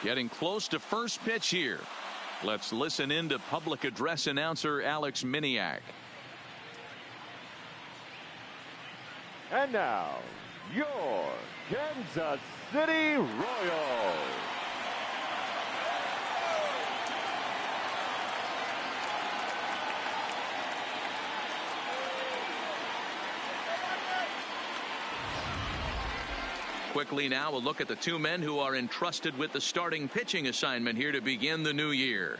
Getting close to first pitch here. Let's listen in to public address announcer Alex Miniak. And now, your Kansas City Royals. Quickly now, we'll look at the two men who are entrusted with the starting pitching assignment here to begin the new year.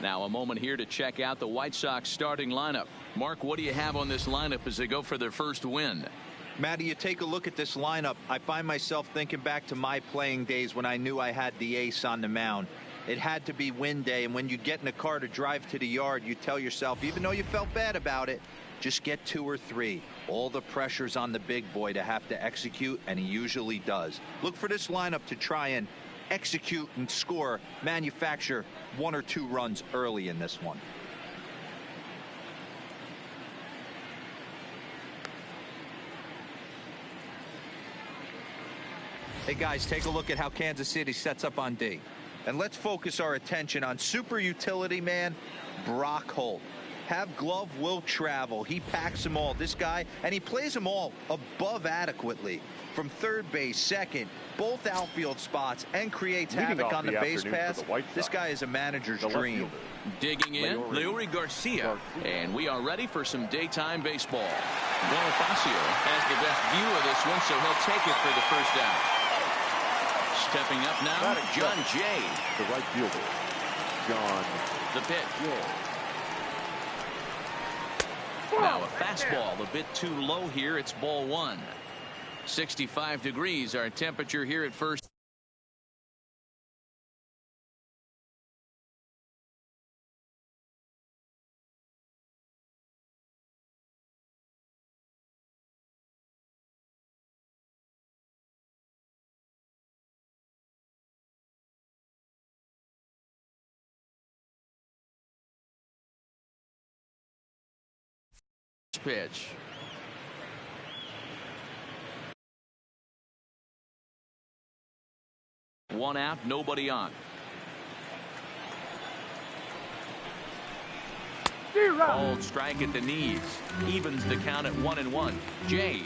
Now a moment here to check out the White Sox starting lineup. Mark, what do you have on this lineup as they go for their first win? Matty, you take a look at this lineup. I find myself thinking back to my playing days when I knew I had the ace on the mound. It had to be win day, and when you get in a car to drive to the yard, you tell yourself, even though you felt bad about it, just get 2 or 3. All the pressure's on the big boy to have to execute, and he usually does. Look for this lineup to try and execute and score, manufacture 1 or 2 runs early in this one. Hey guys, take a look at how Kansas City sets up on D. And let's focus our attention on super utility man Brock Holt. Have glove will travel. He packs them all. This guy, and he plays them all above adequately. From third base, second, both outfield spots, and creates havoc on the base pass. This guy is a manager's dream. Digging in, Leury Garcia. And we are ready for some daytime baseball. Bonifacio has the best view of this one, so he'll take it for the first out. Stepping up now, John Jay. The right fielder, John. The pitch. Now a fastball a bit too low here. It's ball 1. 65 degrees our temperature here at first. Pitch. One out, nobody on. Called strike at the knees. Evens the count at 1-1. Jay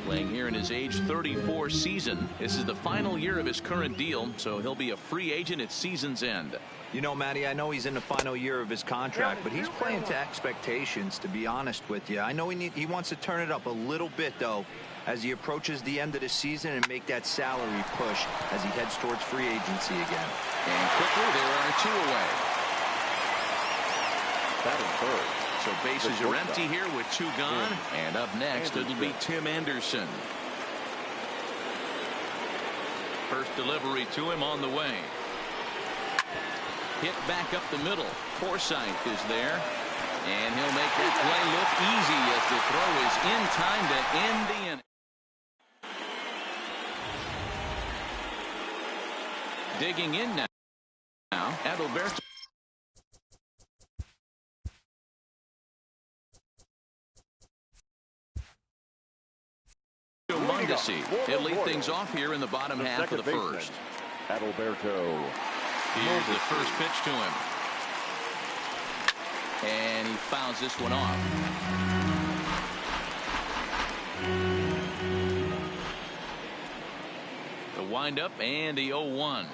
playing here in his age 34 season. This is the final year of his current deal, so he'll be a free agent at season's end. You know, Matty, I know he's in the final year of his contract, but he's playing to expectations, to be honest with you. I know he wants to turn it up a little bit, though, as he approaches the end of the season and make that salary push as he heads towards free agency again. And quickly, there are 2 away. That is third. So bases are empty here with 2 gone. And up next, it'll be Tim Anderson. First delivery to him on the way. Hit back up the middle. Forsythe is there. And he'll make that play look easy as the throw is in time to end the inning. Digging in now. Adalberto. He'll lead things off here in the bottom half of the first. Adalberto. Here's the first pitch to him. And he fouls this one off. The windup and the 0-1.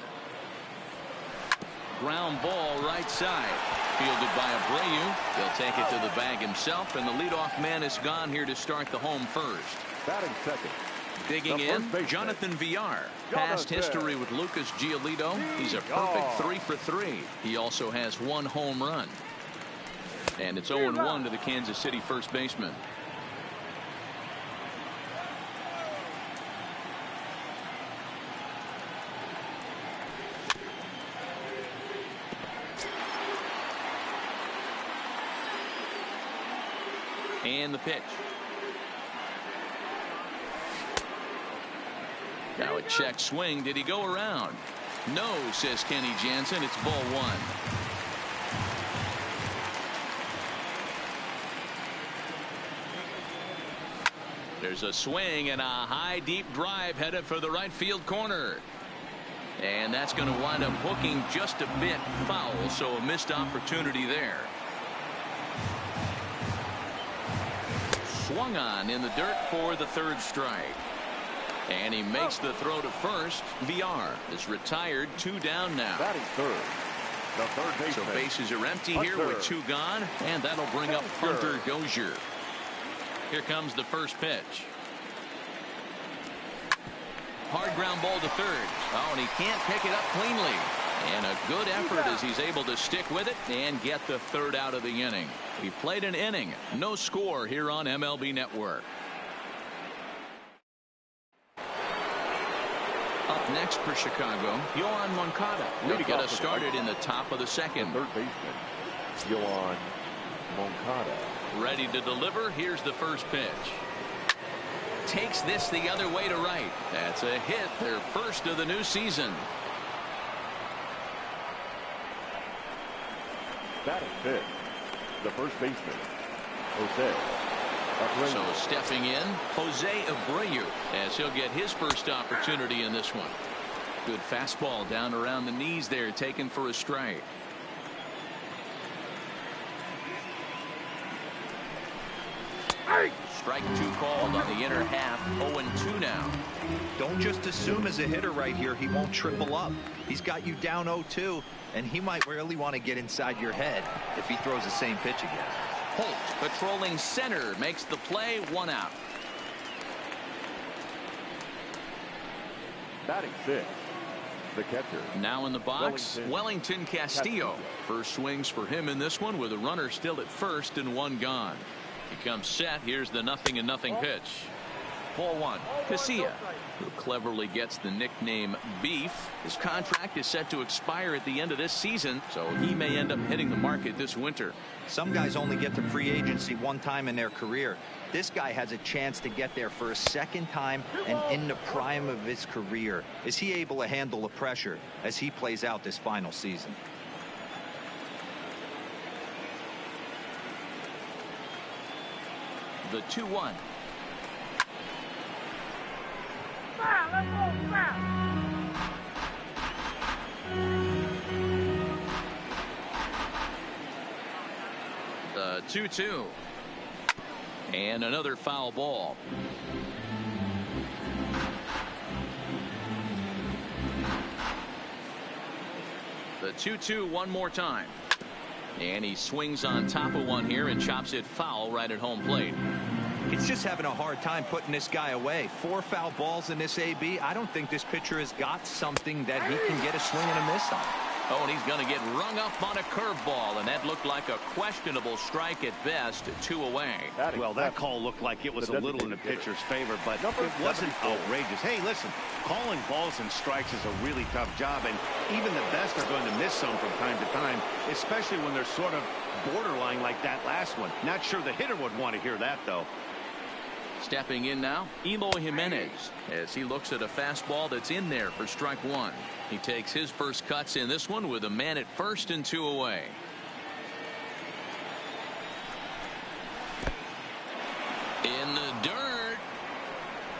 Ground ball right side. Fielded by Abreu. He'll take it to the bag himself, and the leadoff man is gone here to start the home first. Batting second. Digging in, Jonathan Villar. Past history with Lucas Giolito. He's a perfect 3 for 3. He also has 1 home run. And it's 0-1 to the Kansas City first baseman. And the pitch. Now a check swing. Did he go around? No, says Kenny Jansen. It's ball 1. There's a swing and a high deep drive headed for the right field corner. And that's going to wind up hooking just a bit foul, so a missed opportunity there. Swung on in the dirt for the third strike. And he makes the throw to first. VR is retired, 2 down now. Batting third. The third baseman. So bases are empty here with 2 gone, and that'll bring up Hunter Dozier. Here comes the first pitch. Hard ground ball to third. Oh, and he can't pick it up cleanly. And a good effort as he's able to stick with it and get the third out of the inning. He played an inning. No score here on MLB Network. Up next for Chicago, Yoan Moncada will get us started in the top of the second. The third baseman, Yoan Moncada. Ready to deliver. Here's the first pitch. Takes this the other way to right. That's a hit, their first of the new season. Batting fifth, the first baseman, Jose Abreu. So stepping in, Jose Abreu, as he'll get his first opportunity in this one. Good fastball down around the knees there, taken for a strike. Strike 2 called on the inner half. 0-2 now. Don't just assume as a hitter right here he won't triple up. He's got you down 0-2, and he might really want to get inside your head if he throws the same pitch again. Holt patrolling center makes the play. 1 out. Batting fifth, the catcher. Now in the box, Wellington Castillo. First swings for him in this one with a runner still at first and 1 gone. He comes set. Here's the 0-0 pitch. Ball 1. Casilla, who cleverly gets the nickname Beef. His contract is set to expire at the end of this season, so he may end up hitting the market this winter. Some guys only get to free agency 1 time in their career. This guy has a chance to get there for a second time and in the prime of his career. Is he able to handle the pressure as he plays out this final season? The 2-1. The 2-2. And another foul ball. The 2-2 one more time. And he swings on top of one here and chops it foul right at home plate. He's just having a hard time putting this guy away. 4 foul balls in this AB. I don't think this pitcher has got something that he can get a swing and a miss on. Oh, and he's going to get rung up on a curveball, and that looked like a questionable strike at best. 2 away. Well, that call looked like it was a little in the pitcher's favor, but it wasn't outrageous. Hey, listen, calling balls and strikes is a really tough job, and even the best are going to miss some from time to time, especially when they're sort of borderline like that last one. Not sure the hitter would want to hear that, though. Stepping in now, Eloy Jimenez, as he looks at a fastball that's in there for strike 1. He takes his first cuts in this one with a man at first and 2 away. In the dirt.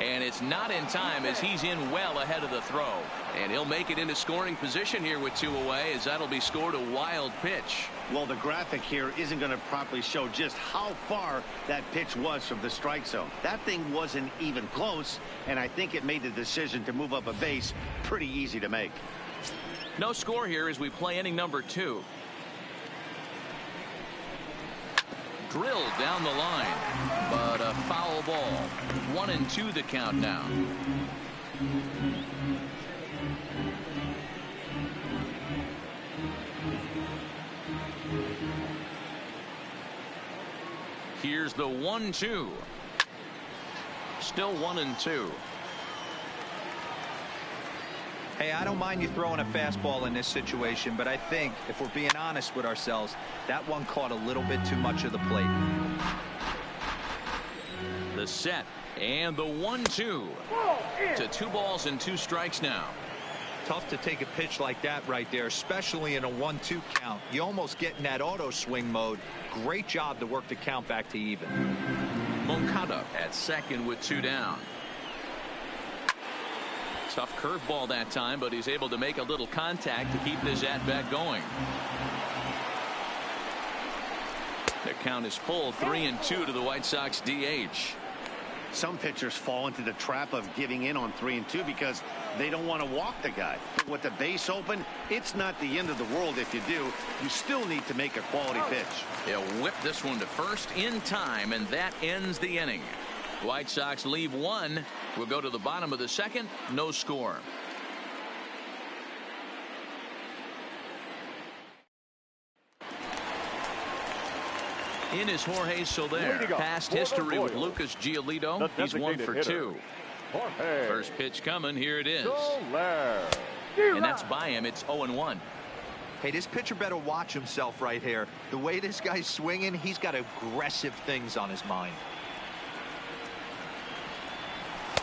And it's not in time as he's in well ahead of the throw. And he'll make it into scoring position here with 2 away, as that'll be scored a wild pitch. Well, the graphic here isn't going to properly show just how far that pitch was from the strike zone. That thing wasn't even close, and I think it made the decision to move up a base pretty easy to make. No score here as we play inning number 2. Drilled down the line, but a foul ball. 1-2 the count now. Here's the 1-2. Still 1-2. Hey, I don't mind you throwing a fastball in this situation, but I think if we're being honest with ourselves, that one caught a little bit too much of the plate. The set and the 1-2 to 2 balls and 2 strikes now. Tough to take a pitch like that right there, especially in a 1-2 count. You almost get in that auto swing mode. Great job to work the count back to even. Moncada at second with 2 down. Tough curveball that time, but he's able to make a little contact to keep this at-bat going. The count is full, 3-2 to the White Sox DH. Some pitchers fall into the trap of giving in on 3-2 because they don't want to walk the guy. But with the base open, it's not the end of the world if you do. You still need to make a quality pitch. He'll whip this one to first in time, and that ends the inning. White Sox leave 1. We'll go to the bottom of the second. No score. In is Jorge Soler. Past history with Lucas Giolito. He's 1 for 2. First pitch coming. Here it is. And that's by him. It's 0-1. Hey, this pitcher better watch himself right here. The way this guy's swinging, he's got aggressive things on his mind.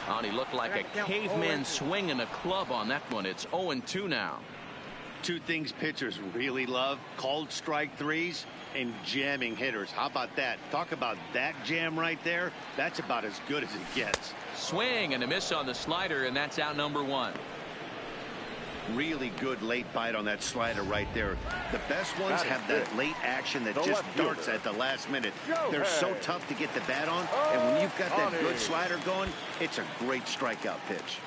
Oh, he looked like a caveman swinging a club on that one. It's 0-2 now. Two things pitchers really love: called strike threes and jamming hitters. How about that? Talk about that jam right there. That's about as good as it gets. Swing and a miss on the slider, and that's out number 1. Really good late bite on that slider right there. The best ones have that late action that just darts at the last minute. They're so tough to get the bat on, and when you've got that good slider going, it's a great strikeout pitch.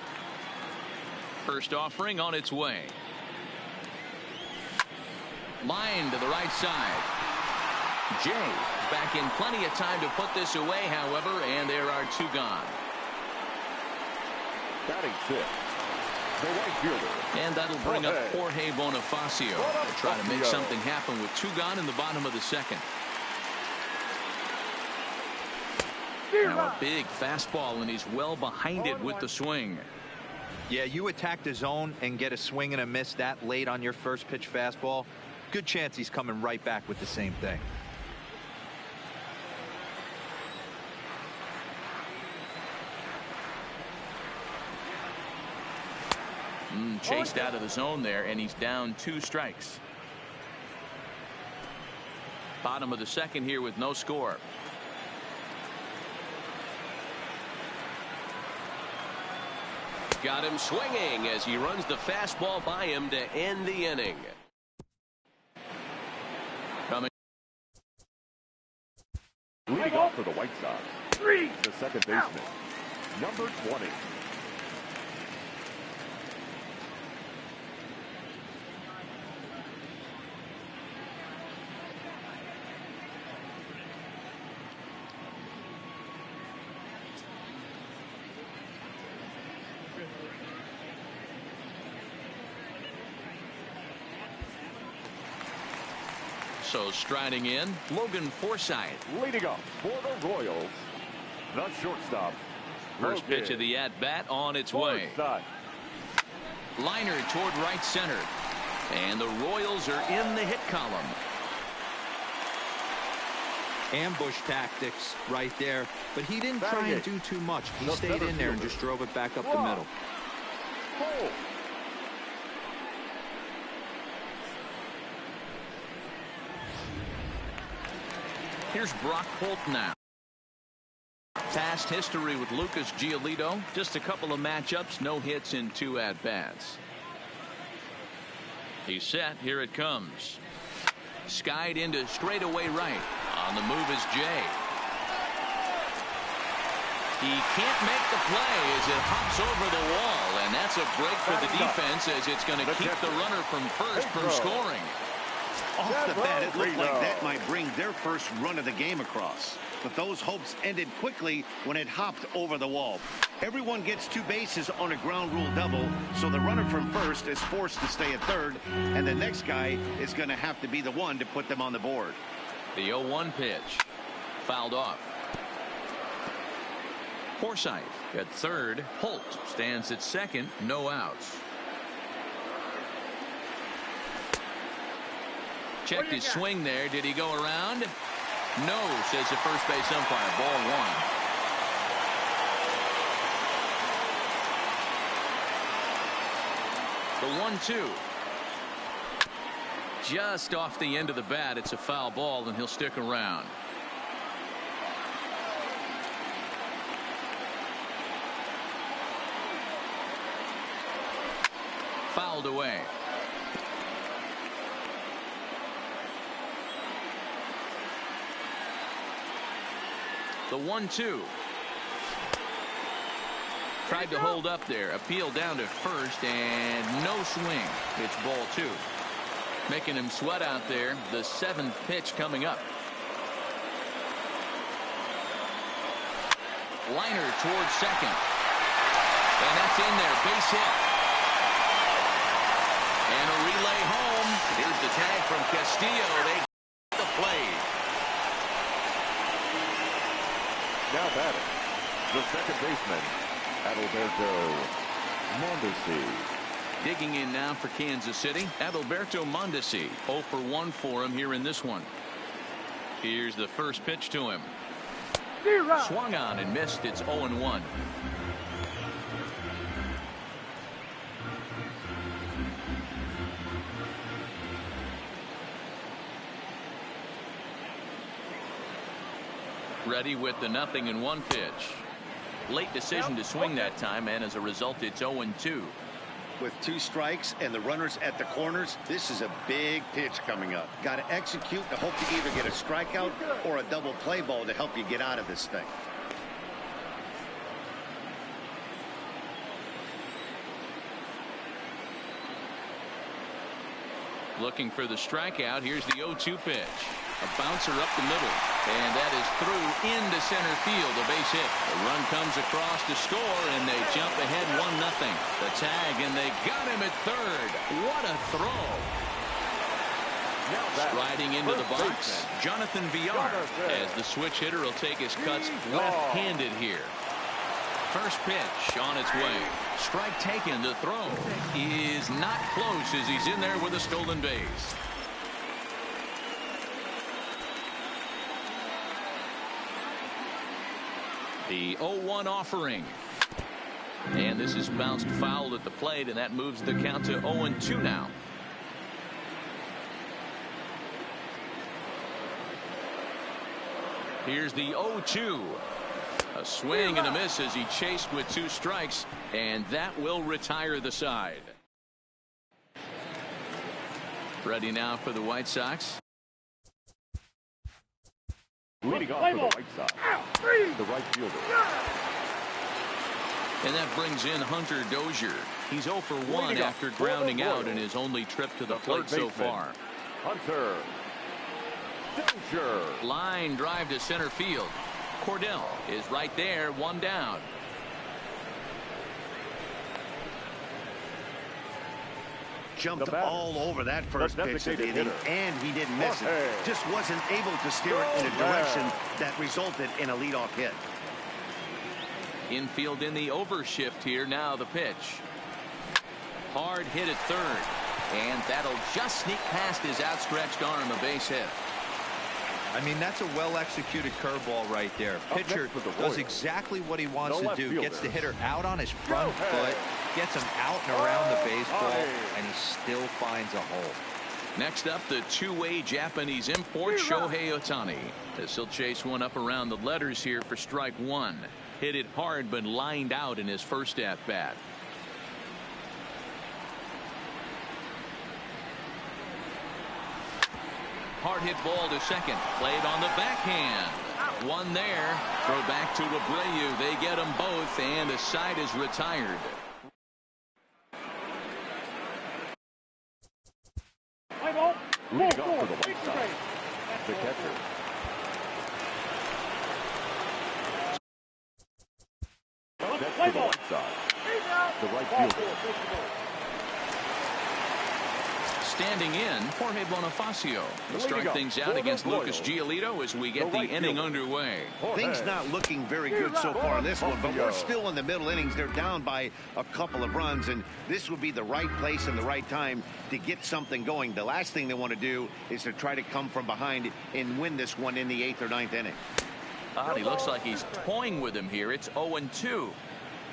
First offering on its way. Line to the right side. Jay back in plenty of time to put this away, however, and there are 2 gone. Batting 5th, the right fielder. And that'll bring up Jorge Bonifacio to try to make something happen with 2 gone in the bottom of the second. Now a big fastball, and he's well behind it with the swing. Yeah, you attack the zone and get a swing and a miss that late on your first pitch fastball. Good chance he's coming right back with the same thing. Chased out of the zone there, and he's down 2 strikes. Bottom of the second here with no score. Got him swinging as he runs the fastball by him to end the inning. Leading off for the White Sox, the second baseman, number 20. So striding in, Logan Forsythe. Leading up for the Royals, the shortstop. First pitch of the at-bat on its way. Liner toward right center. And the Royals are in the hit column. Ambush tactics right there, but he didn't try and do too much. He stayed in there and just drove it back up the middle. Here's Brock Holt now. Past history with Lucas Giolito. Just a couple of matchups, no hits in 2 at-bats. He's set. Here it comes. Skied into straightaway right. On the move is Jay. He can't make the play as it hops over the wall, and that's a break for the defense as it's going to keep the runner from first from scoring. Off the bat, it looked like that might bring their first run of the game across. But those hopes ended quickly when it hopped over the wall. Everyone gets 2 bases on a ground rule double, so the runner from first is forced to stay at third, and the next guy is going to have to be the one to put them on the board. The 0-1 pitch. Fouled off. Forsythe at third. Holt stands at second. No outs. Checked his swing there. Did he go around? No, says the first base umpire. Ball 1. The 1-2. Just off the end of the bat. It's a foul ball, and he'll stick around. fouled away. The 1-2. Tried to hold up there. Appeal down to first and no swing. It's ball 2. Making him sweat out there. The 7th pitch coming up. Liner towards second. And that's in there. Base hit. And a relay home. Here's the tag from Castillo. They get the play. Now batting, the second baseman, Adalberto Mondesi. Digging in now for Kansas City, Adalberto Mondesi. 0 for 1 for him here in this one. Here's the first pitch to him. Swung on and missed. It's 0-1. Ready with the 0-1 pitch. Late decision to swing that time, and as a result, it's 0-2. With 2 strikes and the runners at the corners, this is a big pitch coming up. Got to execute to hope to either get a strikeout or a double play ball to help you get out of this thing. Looking for the strikeout. Here's the 0-2 pitch. A bouncer up the middle. And that is through into center field. A base hit. The run comes across to score, and they jump ahead 1-0. The tag, and they got him at third. What a throw. Striding into the box, Jonathan Villar, as the switch hitter will take his cuts left-handed here. First pitch on its way. Strike taken. The throw is not close as he's in there with a stolen base. The 0-1 offering. And this is bounced foul at the plate, and that moves the count to 0-2 now. Here's the 0-2. A swing and a miss as he chased with 2 strikes, and that will retire the side. Ready now for the White Sox. Leading off for the White Sox, the right fielder. And that brings in Hunter Dozier. He's 0 for 1 after grounding out in his only trip to the plate so far. Hunter Dozier. Line drive to center field. Cordell is right there, 1 down. Jumped all over that first pitch of the inning, and he didn't miss it. Just wasn't able to steer it in a direction that resulted in a leadoff hit. Infield in the overshift here. Now the pitch. Hard hit at third, and that'll just sneak past his outstretched arm. A base hit. I mean, that's a well-executed curveball right there. Pitcher does exactly what he wants to do. Gets the hitter out on his front foot, gets him out and around the baseball, and he still finds a hole. Next up, the 2-way Japanese import, Shohei Ohtani. As he'll chase one up around the letters here for strike 1. Hit it hard, but lined out in his first at-bat. Hard hit ball to second. Played on the backhand. One there. Throw back to Abreu. They get them both, and the side is retired. Leading off for the White Sox, the catcher. Next for the White Sox, the right fielder. Standing in, Jorge Bonifacio will start things out against Lucas Giolito as we get the inning underway. Things not looking very good so far in this one, but we're still in the middle innings. They're down by a couple of runs, and this would be the right place and the right time to get something going. The last thing they want to do is to try to come from behind and win this one in the 8th or 9th inning. He looks like he's toying with him here. It's 0-2.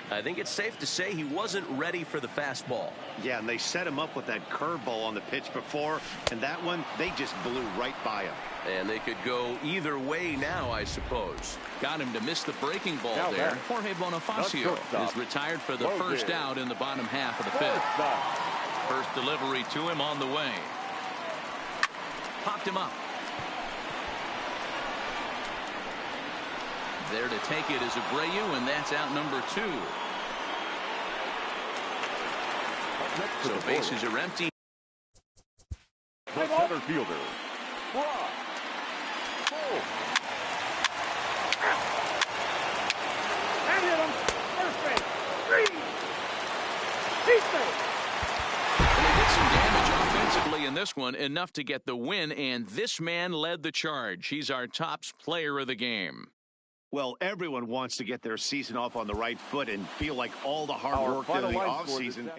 I think it's safe to say he wasn't ready for the fastball. Yeah, and they set him up with that curveball on the pitch before, and that one, they just blew right by him. And they could go either way now, I suppose. Got him to miss the breaking ball there. Jorge Bonifacio is retired for the first out in the bottom half of the 5th. First delivery to him on the way. Popped him up. There to take it is Abreu, and that's out number 2. So bases are empty. The center fielder, Brock. That hit him. First base. 3. Deep base. And they did some damage offensively in this one, enough to get the win, and this man led the charge. He's our top player of the game. Well, everyone wants to get their season off on the right foot and feel like all the hard work done in the offseason.